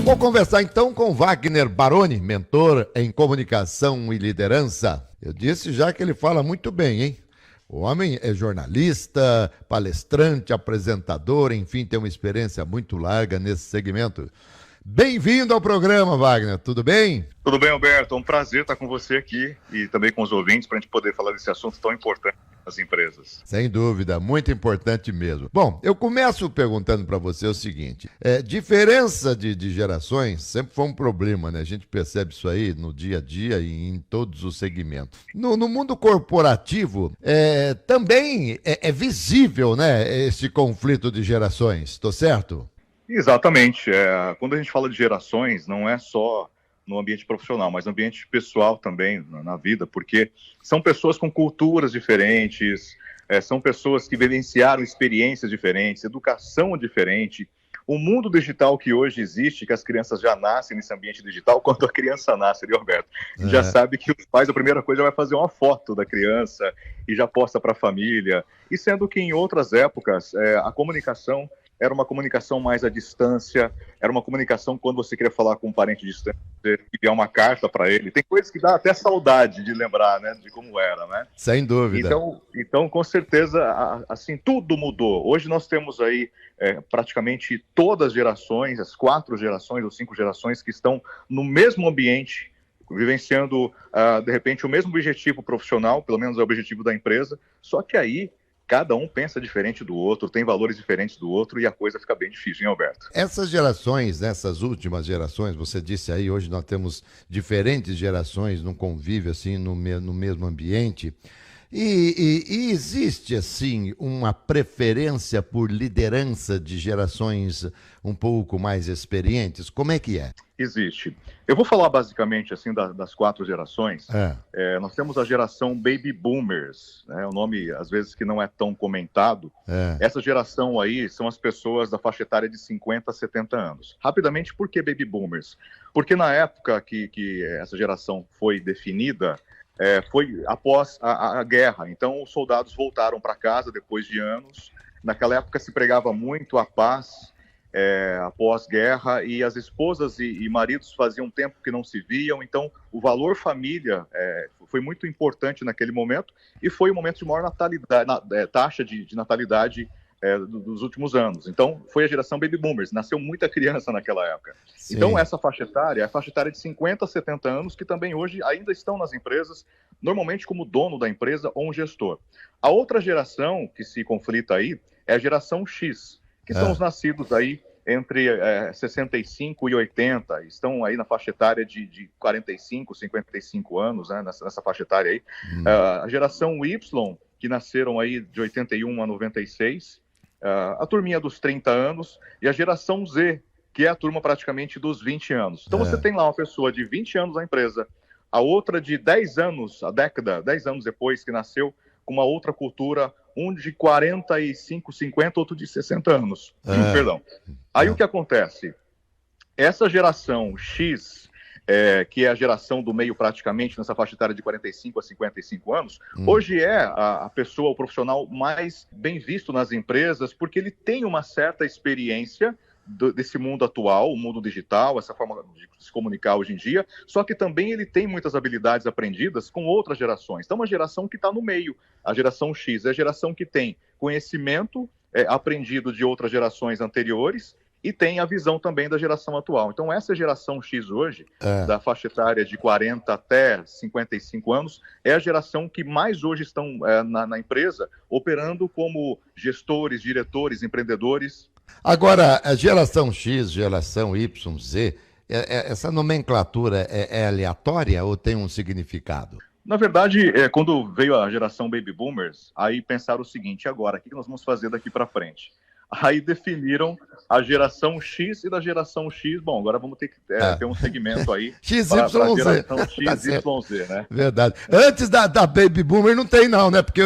Vou conversar então com Wagner Baroni, mentor em comunicação e liderança. Eu disse já que ele fala muito bem, hein? O homem é jornalista, palestrante, apresentador, enfim, tem uma experiência muito larga nesse segmento. Bem-vindo ao programa, Wagner, tudo bem? Tudo bem, Alberto, é um prazer estar com você aqui e também com os ouvintes para a gente poder falar desse assunto tão importante nas empresas. Sem dúvida, muito importante mesmo. Bom, eu começo perguntando para você o seguinte, diferença de gerações sempre foi um problema, né? A gente percebe isso aí no dia a dia e em todos os segmentos. No mundo corporativo, também é visível, né, esse conflito de gerações, estou certo? Exatamente. Quando a gente fala de gerações, não é só no ambiente profissional, mas no ambiente pessoal também, na vida, porque são pessoas com culturas diferentes, são pessoas que vivenciaram experiências diferentes, educação diferente. O mundo digital que hoje existe, que as crianças já nascem nesse ambiente digital, quando a criança nasce, ali, Roberto, já sabe que os pais, a primeira coisa, vai fazer uma foto da criança e já posta para a família. E sendo que em outras épocas, a comunicação era uma comunicação mais à distância, era uma comunicação quando você queria falar com um parente distante, você enviar uma carta para ele. Tem coisas que dá até saudade de lembrar, né, de como era, né? Sem dúvida. Então, com certeza, assim, tudo mudou. Hoje nós temos aí praticamente todas as gerações, as 4 gerações ou 5 gerações que estão no mesmo ambiente, vivenciando, de repente, o mesmo objetivo profissional, pelo menos é o objetivo da empresa, só que aí cada um pensa diferente do outro, tem valores diferentes do outro e a coisa fica bem difícil, hein, Alberto? Essas gerações, essas últimas gerações, você disse aí, hoje nós temos diferentes gerações num convívio assim, no mesmo ambiente. E existe, assim, uma preferência por liderança de gerações um pouco mais experientes? Como é que é? Existe. Eu vou falar basicamente assim das 4 gerações. Nós temos a geração Baby Boomers, né? O nome às vezes que não é tão comentado. Essa geração aí são as pessoas da faixa etária de 50 a 70 anos. Rapidamente, por que Baby Boomers? Porque na época que essa geração foi definida, foi após a guerra. Então os soldados voltaram para casa depois de anos. Naquela época se pregava muito a paz, após guerra, e as esposas e maridos faziam tempo que não se viam, então o valor família foi muito importante naquele momento, e foi o momento de maior natalidade, taxa de natalidade dos últimos anos. Então foi a geração Baby Boomers, nasceu muita criança naquela época. Sim. Então essa faixa etária é a faixa etária de 50 a 70 anos, que também hoje ainda estão nas empresas, normalmente como dono da empresa ou um gestor. A outra geração que se conflita aí é a geração X, que são os nascidos aí entre 65 e 80, estão aí na faixa etária de 45, 55 anos, né, nessa faixa etária aí. A geração Y, que nasceram aí de 81 a 96, a turminha dos 30 anos, e a geração Z, que é a turma praticamente dos 20 anos. Então você tem lá uma pessoa de 20 anos na empresa, a outra de 10 anos, a década, 10 anos depois que nasceu, com uma outra cultura, um de 45, 50, outro de 60 anos. Perdão. Aí o que acontece? Essa geração X, que é a geração do meio praticamente, nessa faixa etária de 45 a 55 anos, hoje é a pessoa, o profissional mais bem visto nas empresas, porque ele tem uma certa experiência desse mundo atual, o mundo digital, essa forma de se comunicar hoje em dia, só que também ele tem muitas habilidades aprendidas com outras gerações. Então, uma geração que está no meio, a geração X, é a geração que tem conhecimento aprendido de outras gerações anteriores e tem a visão também da geração atual. Então, essa geração X hoje, da faixa etária de 40 até 55 anos, é a geração que mais hoje estão na empresa, operando como gestores, diretores, empreendedores. Agora, a geração X, geração Y, Z, essa nomenclatura é aleatória ou tem um significado? Na verdade, quando veio a geração Baby Boomers, aí pensaram o seguinte: agora, o que nós vamos fazer daqui para frente? Aí definiram a geração X e da geração X, bom, agora vamos ter que ter um segmento aí para a geração XYZ, né? Verdade. Antes da Baby Boomer não tem não, né? Porque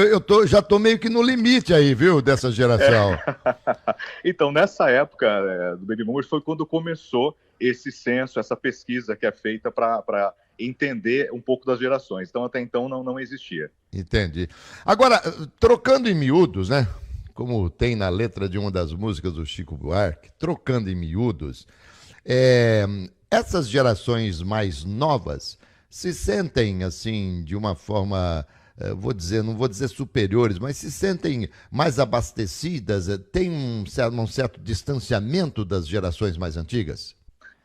já tô meio que no limite aí, viu, dessa geração. Então, nessa época do Baby Boomers foi quando começou esse censo, essa pesquisa que é feita para entender um pouco das gerações. Então, até então, não existia. Entendi. Agora, trocando em miúdos, né? Como tem na letra de uma das músicas do Chico Buarque, trocando em miúdos, Essas gerações mais novas se sentem, assim, de uma forma, não vou dizer superiores, mas se sentem mais abastecidas, tem um certo distanciamento das gerações mais antigas?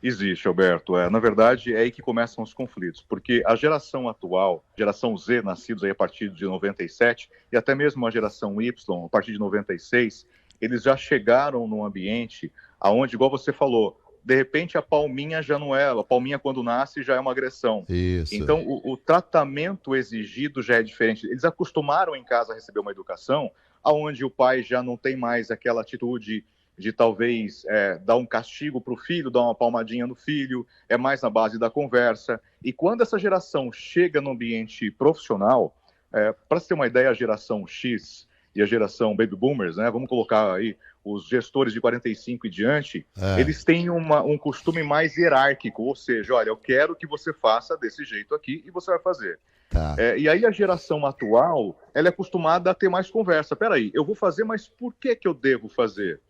Existe, Alberto. Na verdade, é aí que começam os conflitos, porque a geração atual, geração Z, nascidos aí a partir de 97, e até mesmo a geração Y, a partir de 96, eles já chegaram num ambiente aonde, igual você falou, de repente a palminha já não é, a palminha quando nasce já é uma agressão. Isso. Então, o tratamento exigido já é diferente. Eles acostumaram em casa a receber uma educação aonde o pai já não tem mais aquela atitude de talvez dar um castigo para o filho, dar uma palmadinha no filho, é mais na base da conversa. E quando essa geração chega no ambiente profissional, para você ter uma ideia, a geração X e a geração Baby Boomers, né, vamos colocar aí os gestores de 45 e diante, eles têm um costume mais hierárquico, ou seja, olha, eu quero que você faça desse jeito aqui e você vai fazer. Tá. E aí a geração atual, ela é acostumada a ter mais conversa. Peraí, eu vou fazer, mas por que eu devo fazer?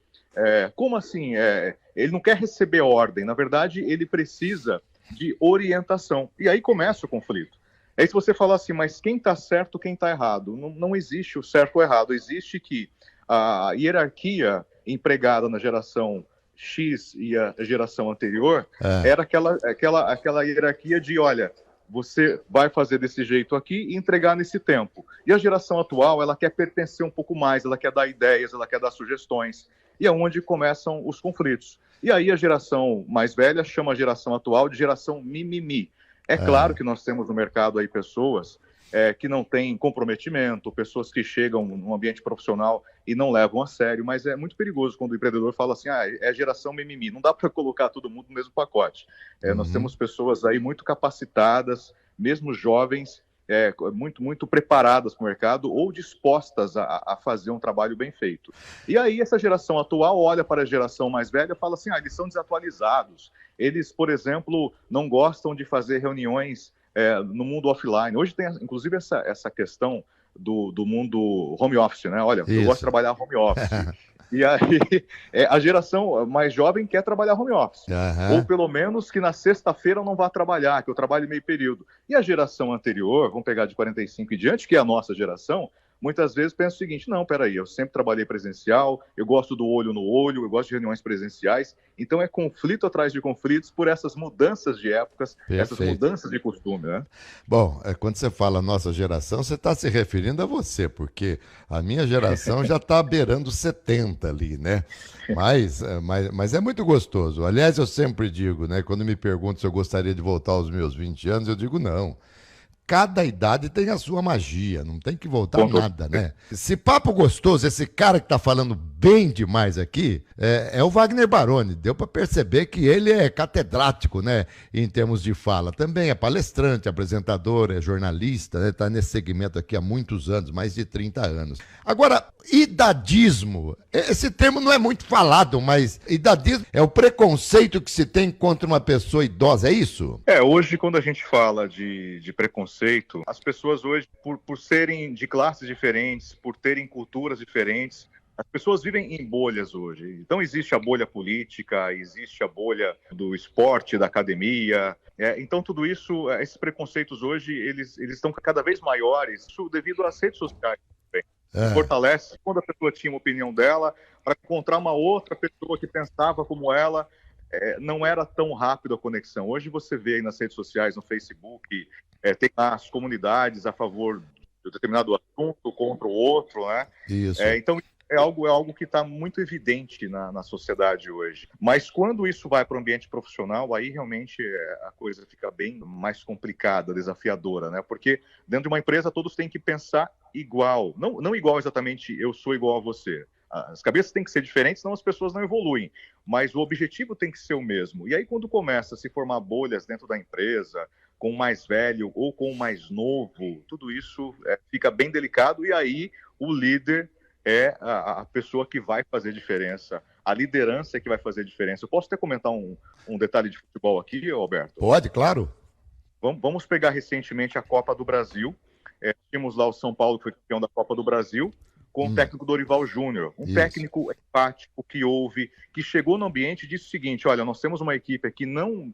Como assim? Ele não quer receber ordem, na verdade, ele precisa de orientação. E aí começa o conflito. Aí se você falar assim, mas quem está certo, quem está errado? Não existe o certo ou errado, existe que a hierarquia empregada na geração X e a geração anterior era aquela hierarquia de, olha, você vai fazer desse jeito aqui e entregar nesse tempo. E a geração atual, ela quer pertencer um pouco mais, ela quer dar ideias, ela quer dar sugestões. E é onde começam os conflitos. E aí a geração mais velha chama a geração atual de geração mimimi. Claro que nós temos no mercado aí pessoas que não têm comprometimento, pessoas que chegam num ambiente profissional e não levam a sério, mas é muito perigoso quando o empreendedor fala assim, é geração mimimi. Não dá para colocar todo mundo no mesmo pacote. Nós temos pessoas aí muito capacitadas, mesmo jovens, muito preparadas para o mercado ou dispostas a fazer um trabalho bem feito. E aí essa geração atual olha para a geração mais velha e fala assim, eles são desatualizados. Eles, por exemplo, não gostam de fazer reuniões no mundo offline. Hoje tem, inclusive, essa questão do mundo home office, né? Olha, eu gosto de trabalhar home office. E aí, a geração mais jovem quer trabalhar home office. Ou pelo menos que na sexta-feira eu não vá trabalhar, que eu trabalhe meio período. E a geração anterior, vamos pegar de 45 e diante, que é a nossa geração, muitas vezes pensa o seguinte, não, peraí, eu sempre trabalhei presencial, eu gosto do olho no olho, eu gosto de reuniões presenciais, então é conflito atrás de conflitos por essas mudanças de épocas, essas mudanças de costume, né? Bom, quando você fala nossa geração, você está se referindo a você, porque a minha geração já está beirando 70 ali, né? Mas é muito gostoso. Aliás, eu sempre digo, né, quando me perguntam se eu gostaria de voltar aos meus 20 anos, eu digo não. Cada idade tem a sua magia, não tem que voltar nada, né? Esse papo gostoso, esse cara que tá falando bem demais aqui, é o Wagner Baroni. Deu para perceber que ele é catedrático, né? Em termos de fala. Também é palestrante, apresentador, é jornalista, né? Tá nesse segmento aqui há muitos anos, mais de 30 anos. Agora, idadismo, esse termo não é muito falado, mas idadismo é o preconceito que se tem contra uma pessoa idosa, é isso? Hoje quando a gente fala de preconceito, as pessoas hoje, por serem de classes diferentes, por terem culturas diferentes, as pessoas vivem em bolhas hoje. Então existe a bolha política, existe a bolha do esporte, da academia. Então tudo isso, esses preconceitos hoje, eles estão cada vez maiores, isso devido às redes sociais. Fortalece quando a pessoa tinha uma opinião dela, para encontrar uma outra pessoa que pensava como ela, não era tão rápido a conexão. Hoje você vê aí nas redes sociais, no Facebook, tem as comunidades a favor de determinado assunto contra o outro, né? Isso. Então é algo que está muito evidente na sociedade hoje. Mas quando isso vai para o ambiente profissional, aí realmente a coisa fica bem mais complicada, desafiadora, né? Porque dentro de uma empresa todos têm que pensar igual. Não igual exatamente, eu sou igual a você. As cabeças têm que ser diferentes, senão as pessoas não evoluem. Mas o objetivo tem que ser o mesmo. E aí quando começa a se formar bolhas dentro da empresa, com o mais velho ou com o mais novo, tudo isso fica bem delicado. E aí o líder é a pessoa que vai fazer diferença. A liderança é que vai fazer diferença. Eu posso até comentar um detalhe de futebol aqui, Alberto? Pode, claro. Vamos pegar recentemente a Copa do Brasil. Tínhamos lá o São Paulo, que foi campeão da Copa do Brasil. com o técnico Dorival Júnior, um técnico empático que ouve, que chegou no ambiente e disse o seguinte: olha, nós temos uma equipe aqui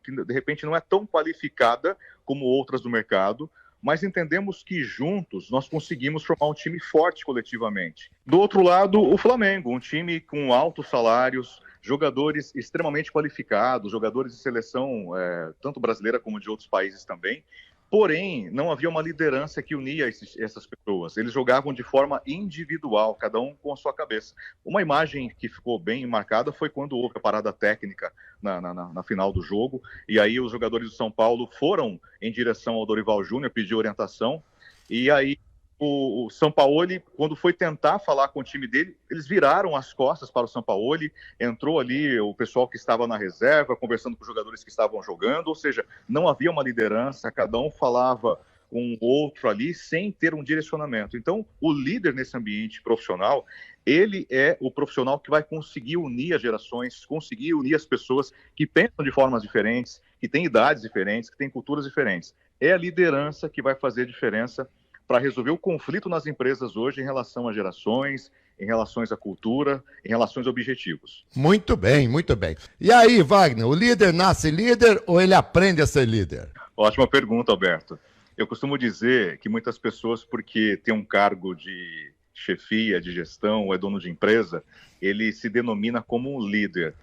que de repente não é tão qualificada como outras do mercado, mas entendemos que juntos nós conseguimos formar um time forte coletivamente. Do outro lado, o Flamengo, um time com altos salários, jogadores extremamente qualificados, jogadores de seleção tanto brasileira como de outros países também. Porém, não havia uma liderança que unia essas pessoas. Eles jogavam de forma individual, cada um com a sua cabeça. Uma imagem que ficou bem marcada foi quando houve a parada técnica na final do jogo, e aí os jogadores do São Paulo foram em direção ao Dorival Júnior, pedir orientação, e aí o Sampaoli, quando foi tentar falar com o time dele, eles viraram as costas para o Sampaoli, entrou ali o pessoal que estava na reserva, conversando com os jogadores que estavam jogando, ou seja, não havia uma liderança, cada um falava com o outro ali, sem ter um direcionamento. Então, o líder nesse ambiente profissional, ele é o profissional que vai conseguir unir as gerações, conseguir unir as pessoas que pensam de formas diferentes, que têm idades diferentes, que têm culturas diferentes. É a liderança que vai fazer a diferença para resolver o conflito nas empresas hoje em relação a gerações, em relação à cultura, em relação a objetivos. Muito bem, muito bem. E aí, Wagner, o líder nasce líder ou ele aprende a ser líder? Ótima pergunta, Alberto. Eu costumo dizer que muitas pessoas, porque tem um cargo de chefia, de gestão, ou é dono de empresa, ele se denomina como um líder.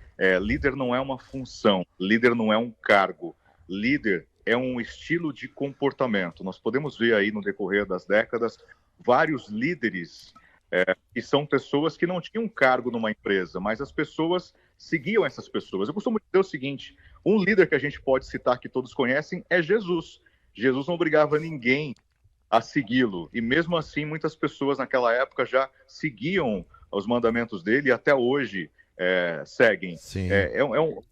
Líder não é uma função, líder não é um cargo, líder é um estilo de comportamento. Nós podemos ver aí no decorrer das décadas vários líderes que são pessoas que não tinham cargo numa empresa, mas as pessoas seguiam essas pessoas. Eu costumo dizer o seguinte: um líder que a gente pode citar, que todos conhecem, é Jesus. Jesus não obrigava ninguém a segui-lo, e mesmo assim muitas pessoas naquela época já seguiam os mandamentos dele e até hoje seguem.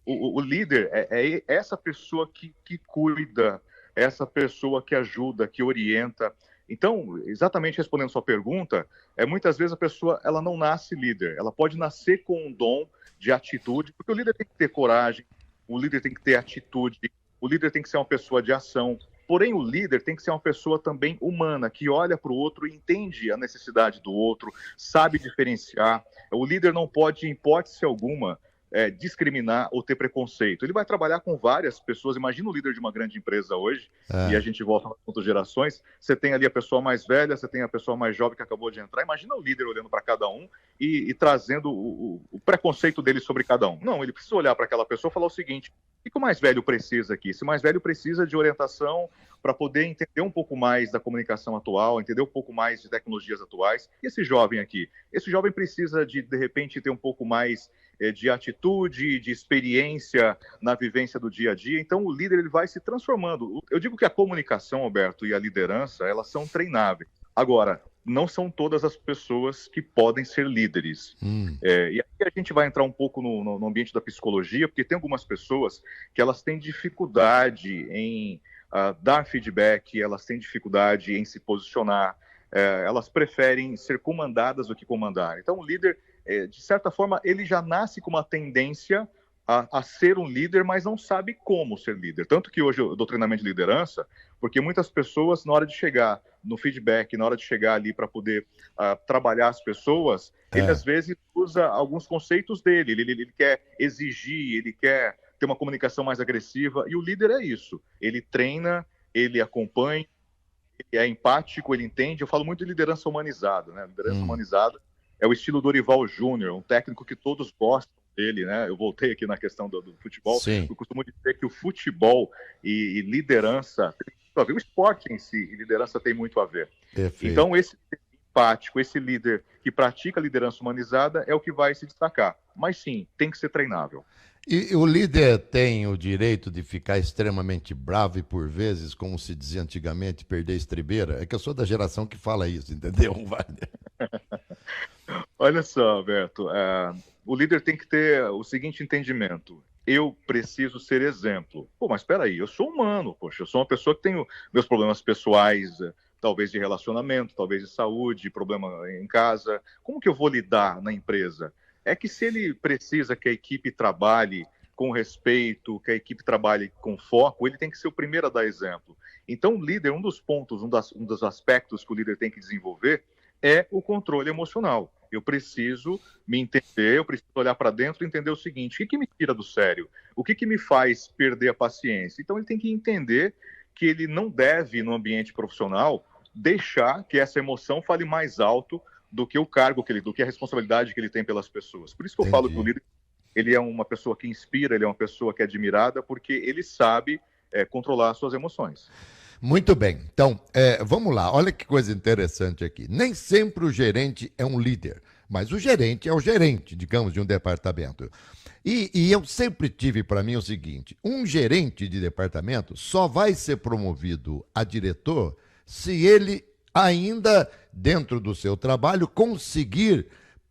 O líder é essa pessoa que cuida, essa pessoa que ajuda, que orienta. Então, exatamente respondendo sua pergunta, muitas vezes a pessoa ela não nasce líder, ela pode nascer com um dom de atitude, porque o líder tem que ter coragem, o líder tem que ter atitude, o líder tem que ser uma pessoa de ação. Porém, o líder tem que ser uma pessoa também humana, que olha para o outro e entende a necessidade do outro, sabe diferenciar. O líder não pode, em hipótese alguma, discriminar ou ter preconceito. Ele vai trabalhar com várias pessoas. Imagina o líder de uma grande empresa hoje, e a gente volta nas outras gerações, você tem ali a pessoa mais velha, você tem a pessoa mais jovem que acabou de entrar. Imagina o líder olhando para cada um e trazendo o preconceito dele sobre cada um. Não, ele precisa olhar para aquela pessoa e falar o seguinte: o que o mais velho precisa aqui? Esse mais velho precisa de orientação para poder entender um pouco mais da comunicação atual, entender um pouco mais de tecnologias atuais. E esse jovem aqui? Esse jovem precisa de repente, ter um pouco mais de atitude, de experiência na vivência do dia a dia. Então, o líder ele vai se transformando. Eu digo que a comunicação, Alberto, e a liderança, elas são treináveis. Agora, não são todas as pessoas que podem ser líderes. E aqui a gente vai entrar um pouco no ambiente da psicologia, porque tem algumas pessoas que elas têm dificuldade em dar feedback, elas têm dificuldade em se posicionar, elas preferem ser comandadas do que comandar. Então, o líder, de certa forma, ele já nasce com uma tendência a ser um líder, mas não sabe como ser líder. Tanto que hoje eu dou treinamento de liderança, porque muitas pessoas, na hora de chegar no feedback, na hora de chegar ali para poder trabalhar as pessoas, ele às vezes usa alguns conceitos dele, ele quer exigir, ele quer ter uma comunicação mais agressiva, e o líder é isso. Ele treina, ele acompanha, ele é empático, ele entende. Eu falo muito de liderança humanizada, né? Liderança humanizada é o estilo Dorival Júnior, um técnico que todos gostam dele, né? Eu voltei aqui na questão do futebol. Sim. Eu costumo dizer que o futebol e liderança tem muito a ver. O esporte em si e liderança tem muito a ver. Perfeito. Então, esse empático, esse líder que pratica a liderança humanizada é o que vai se destacar. Mas sim, tem que ser treinável. E o líder tem o direito de ficar extremamente bravo e, por vezes, como se dizia antigamente, perder a estribeira? É que eu sou da geração que fala isso, entendeu, Wagner? Olha só, Alberto, o líder tem que ter o seguinte entendimento: eu preciso ser exemplo. Pô, mas espera aí, eu sou humano, poxa, eu sou uma pessoa que tem meus problemas pessoais, talvez de relacionamento, talvez de saúde, problema em casa. Como que eu vou lidar na empresa? É que se ele precisa que a equipe trabalhe com respeito, que a equipe trabalhe com foco, ele tem que ser o primeiro a dar exemplo. Então, o líder, um dos pontos, um dos aspectos que o líder tem que desenvolver é o controle emocional. Eu preciso me entender, eu preciso olhar para dentro e entender o seguinte: o que me tira do sério? O que me faz perder a paciência? Então ele tem que entender que ele não deve, no ambiente profissional, deixar que essa emoção fale mais alto do que o cargo que ele, do que a responsabilidade que ele tem pelas pessoas. Por isso que eu falo que o líder, ele é uma pessoa que inspira, ele é uma pessoa que é admirada, porque ele sabe controlar as suas emoções. Muito bem. Então, vamos lá. Olha que coisa interessante aqui. Nem sempre o gerente é um líder, mas o gerente é o gerente, digamos, de um departamento. E eu sempre tive para mim o seguinte: um gerente de departamento só vai ser promovido a diretor se ele ainda, dentro do seu trabalho, conseguir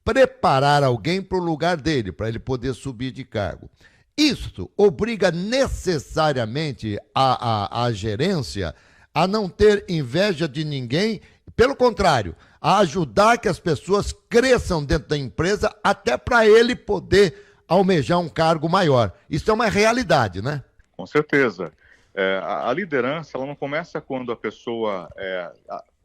preparar alguém para o lugar dele, para ele poder subir de cargo. Isso obriga necessariamente a gerência a não ter inveja de ninguém, pelo contrário, a ajudar que as pessoas cresçam dentro da empresa até para ele poder almejar um cargo maior. Isso é uma realidade, né? Com certeza. A liderança, ela não começa quando a pessoa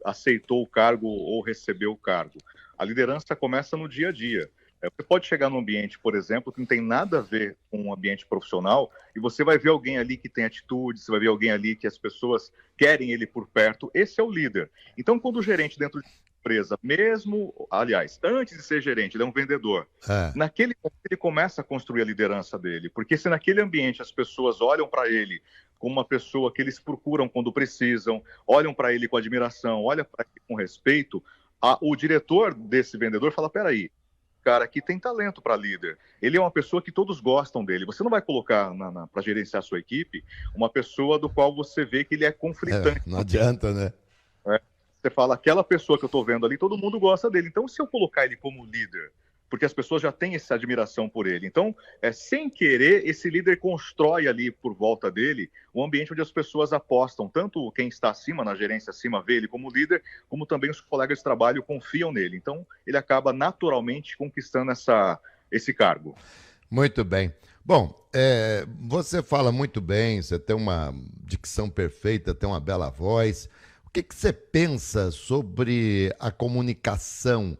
aceitou o cargo ou recebeu o cargo. A liderança começa no dia a dia. Você pode chegar num ambiente, por exemplo, que não tem nada a ver com um ambiente profissional, e você vai ver alguém ali que tem atitude, você vai ver alguém ali que as pessoas querem ele por perto. Esse é o líder. Então, quando o gerente dentro de uma empresa, mesmo, aliás, antes de ser gerente, ele é um vendedor, naquele momento ele começa a construir a liderança dele, porque se naquele ambiente as pessoas olham para ele como uma pessoa que eles procuram quando precisam, olham para ele com admiração, olham para ele com respeito, o diretor desse vendedor fala: peraí, cara aqui tem talento para líder. Ele é uma pessoa que todos gostam dele. Você não vai colocar para gerenciar a sua equipe uma pessoa do qual você vê que ele é conflitante. Não adianta, né? Você fala, aquela pessoa que eu estou vendo ali, todo mundo gosta dele. Então, se eu colocar ele como líder, porque as pessoas já têm essa admiração por ele. Então, sem querer, esse líder constrói ali por volta dele um ambiente onde as pessoas apostam, tanto quem está acima, na gerência acima, vê ele como líder, como também os colegas de trabalho confiam nele. Então, ele acaba naturalmente conquistando esse cargo. Muito bem. Bom, você fala muito bem, você tem uma dicção perfeita, tem uma bela voz. O que você pensa sobre a comunicação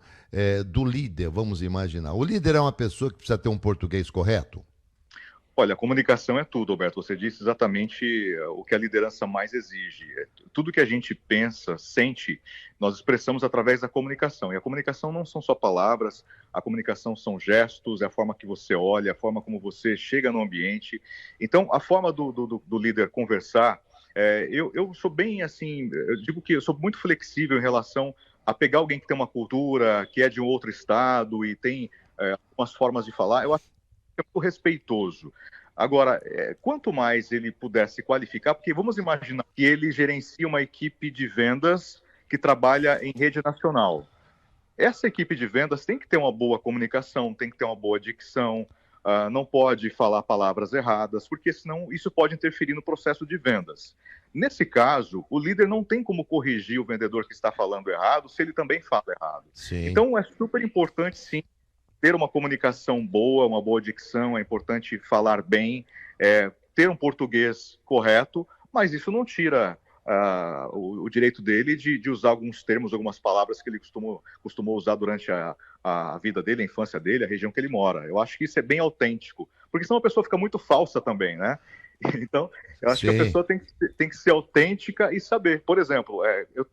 do líder, vamos imaginar? O líder é uma pessoa que precisa ter um português correto? Olha, a comunicação é tudo, Alberto. Você disse exatamente o que a liderança mais exige. Tudo que a gente pensa, sente, nós expressamos através da comunicação. E a comunicação não são só palavras, a comunicação são gestos, é a forma que você olha, a forma como você chega no ambiente. Então, a forma do líder conversar, eu sou bem assim, eu digo que eu sou muito flexível em relação a pegar alguém que tem uma cultura, que é de um outro estado e tem algumas formas de falar. Eu acho que é muito respeitoso. Agora, quanto mais ele pudesse qualificar, porque vamos imaginar que ele gerencia uma equipe de vendas que trabalha em rede nacional. Essa equipe de vendas tem que ter uma boa comunicação, tem que ter uma boa dicção, não pode falar palavras erradas, porque senão isso pode interferir no processo de vendas. Nesse caso, o líder não tem como corrigir o vendedor que está falando errado se ele também fala errado. Sim. Então, é super importante, sim, ter uma comunicação boa, uma boa dicção, é importante falar bem, ter um português correto, mas isso não tira o direito dele de usar alguns termos, algumas palavras que ele costumou usar durante a vida dele, a infância dele, a região que ele mora. Eu acho que isso é bem autêntico, porque senão a pessoa fica muito falsa também, né? Então, eu acho que a pessoa tem que ser autêntica e saber. Por exemplo,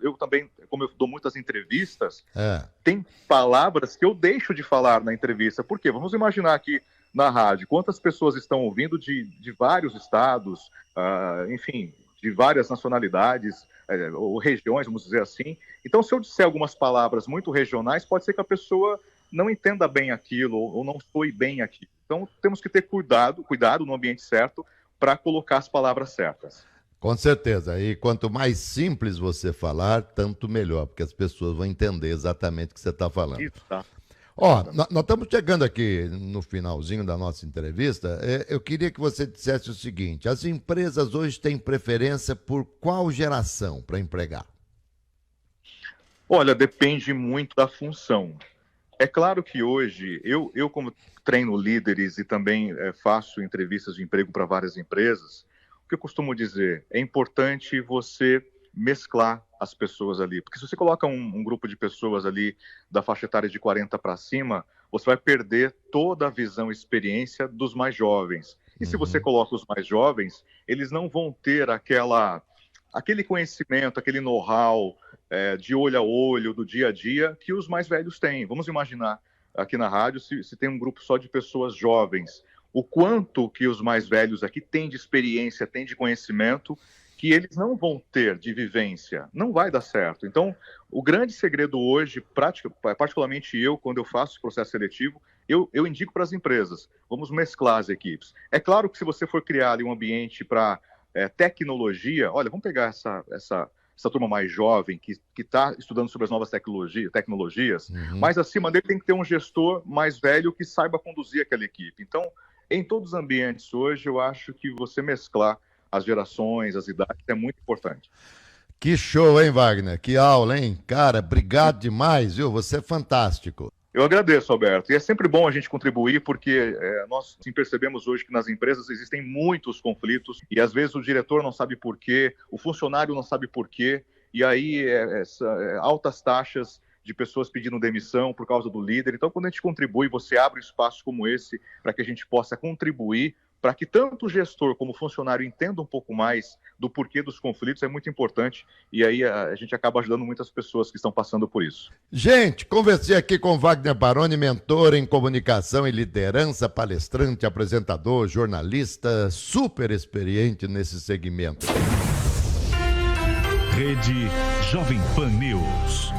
eu também, como eu dou muitas entrevistas, tem palavras que eu deixo de falar na entrevista. Por quê? Vamos imaginar aqui na rádio, quantas pessoas estão ouvindo de vários estados, enfim, de várias nacionalidades, ou regiões, vamos dizer assim. Então, se eu disser algumas palavras muito regionais, pode ser que a pessoa não entenda bem aquilo, ou não soe bem aquilo. Então, temos que ter cuidado no ambiente certo, para colocar as palavras certas. Com certeza. E quanto mais simples você falar, tanto melhor, porque as pessoas vão entender exatamente o que você está falando. Isso, tá. Nós estamos chegando aqui no finalzinho da nossa entrevista. Eu queria que você dissesse o seguinte: as empresas hoje têm preferência por qual geração para empregar? Olha, depende muito da função. É claro que hoje, eu como treino líderes e também faço entrevistas de emprego para várias empresas, o que eu costumo dizer, é importante você mesclar as pessoas ali. Porque se você coloca um grupo de pessoas ali da faixa etária de 40 para cima, você vai perder toda a visão e experiência dos mais jovens. E se você coloca os mais jovens, eles não vão ter aquele conhecimento, aquele know-how de olho a olho, do dia a dia, que os mais velhos têm. Vamos imaginar aqui na rádio, se tem um grupo só de pessoas jovens, o quanto que os mais velhos aqui têm de experiência, têm de conhecimento, que eles não vão ter de vivência. Não vai dar certo. Então, o grande segredo hoje, particularmente eu, quando eu faço o processo seletivo, eu indico para as empresas, vamos mesclar as equipes. É claro que se você for criar ali um ambiente para tecnologia, olha, vamos pegar essa turma mais jovem que está estudando sobre as novas tecnologias, mas acima dele tem que ter um gestor mais velho que saiba conduzir aquela equipe. Então, em todos os ambientes hoje, eu acho que você mesclar as gerações, as idades, é muito importante. Que show, hein, Wagner? Que aula, hein? Cara, obrigado demais, viu? Você é fantástico. Eu agradeço, Alberto. E é sempre bom a gente contribuir, porque nós percebemos hoje que nas empresas existem muitos conflitos e às vezes o diretor não sabe por quê, o funcionário não sabe por quê, e aí altas taxas de pessoas pedindo demissão por causa do líder. Então, quando a gente contribui, você abre espaços como esse para que a gente possa contribuir, para que tanto o gestor como o funcionário entendam um pouco mais do porquê dos conflitos, é muito importante. E aí a gente acaba ajudando muitas pessoas que estão passando por isso. Gente, conversei aqui com Wagner Baroni, mentor em comunicação e liderança, palestrante, apresentador, jornalista, super experiente nesse segmento. Rede Jovem Pan News.